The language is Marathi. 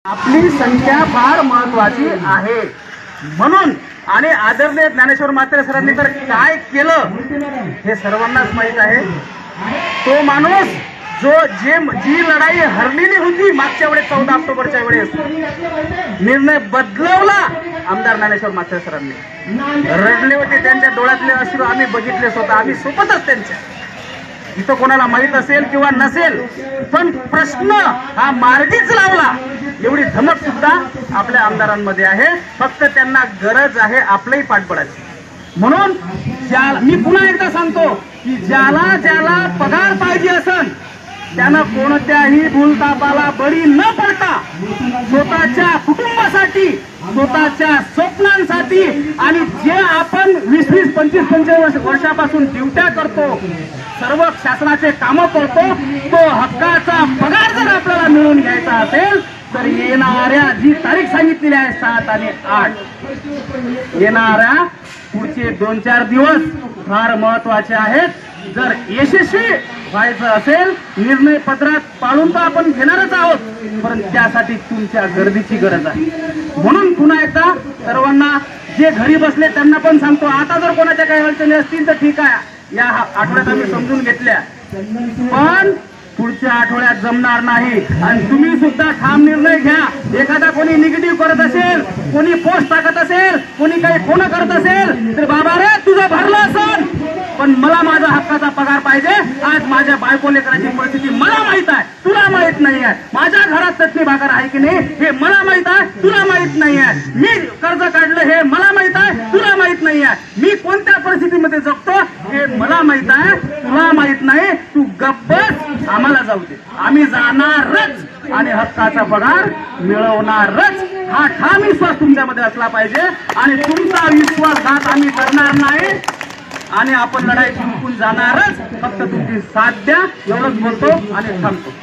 आपली संख्या फार महत्वाची आहे म्हणून आणि आदरणीय ज्ञानेश्वर म्हात्रे सरांनी तर काय केलं हे सर्वांनाच माहित आहे। तो माणूस जो जी लढाई हरलेली होती मागच्या वेळेस 14 ऑक्टोबरच्या वेळेस निर्णय बदलवला आमदार ज्ञानेश्वर म्हात्रे सरांनी। रडले होते, त्यांच्या डोळ्यातले अश्रू आम्ही बघितले स्वतः, आम्ही सोबतच त्यांच्या। इथं कोणाला माहित असेल किंवा नसेल पण प्रश्न हा मार्गीच लावला एवढी धमक सुद्धा आपल्या आमदारांमध्ये आहे। फक्त त्यांना गरज आहे आपलंही पाठबळाची। म्हणून मी पुन्हा एकदा सांगतो की ज्याला ज्याला पगार पाहिजे असेल त्यानं कोणत्याही भूलतापाला बळी न पडता स्वतःच्या कुटुंबासाठी, स्वतःच्या स्वप्नांसाठी आणि जे आपण 20-20, 25-25 वर्षापासून ड्युट्या करतो, सर्व शासनाचे कामं करतो, तो हक्काचा पगार जर आपल्याला मिळवून घ्यायचा असेल तर येणाऱ्या जी तारीख सांगितलेली आहे 7 आणि 8 येणाऱ्या पुढचे 2-4 दिवस फार महत्वाचे आहेत। जर यशस्वी व्हायचं असेल निर्णय पत्रात पाळून तर आपण घेणारच आहोत, परंतु त्यासाठी तुमच्या गर्दीची गरज आहे। म्हणून पुन्हा एकदा सर्वांना जे घरी बसले त्यांना पण सांगतो, आता जर कोणाच्या काही अडचणी असतील तर ठीक आहे, या आठवड्यात आम्ही समजून घेतल्या, पण पुढच्या आठवड्यात जमणार नाही आणि तुम्ही सुद्धा ठाम निर्णय घ्या। एखादा कोणी निगेटिव्ह करत असेल, कोणी पोस्ट टाकत असेल, कोणी काही फोन करत असेल तर बाबा रे तुझं भरलं असेल, पण मला माझा हक्काचा पगार पाहिजे। आज माझ्या बायको लेकराची परिस्थिती मला माहित आहे, तुला माहित नाही आहे। माझ्या घरात चटणी भाकर आहे की नाही हे मला माहित आहे, तुला माहित नाही आहे। मी कर्ज काढलं हे मला माहित आहे, तुला माहित नाही आहे। मी कोणत्या परिस्थितीमध्ये जगतो हे मला माहित आहे, तुला माहित नाही। तू गप्प बस, आम्हाला जाऊ दे, आम्ही जाणारच आणि हक्काचा पगार मिळवणारच। हा ठाम विश्वास तुमच्यामध्ये असला पाहिजे आणि तुमचा विश्वासघात आम्ही करणार नाही आणि आपण लढाई जिंकून जाणारच। फक्त तुमची साथ द्या एवढंच बोलतो आणि थांबतो।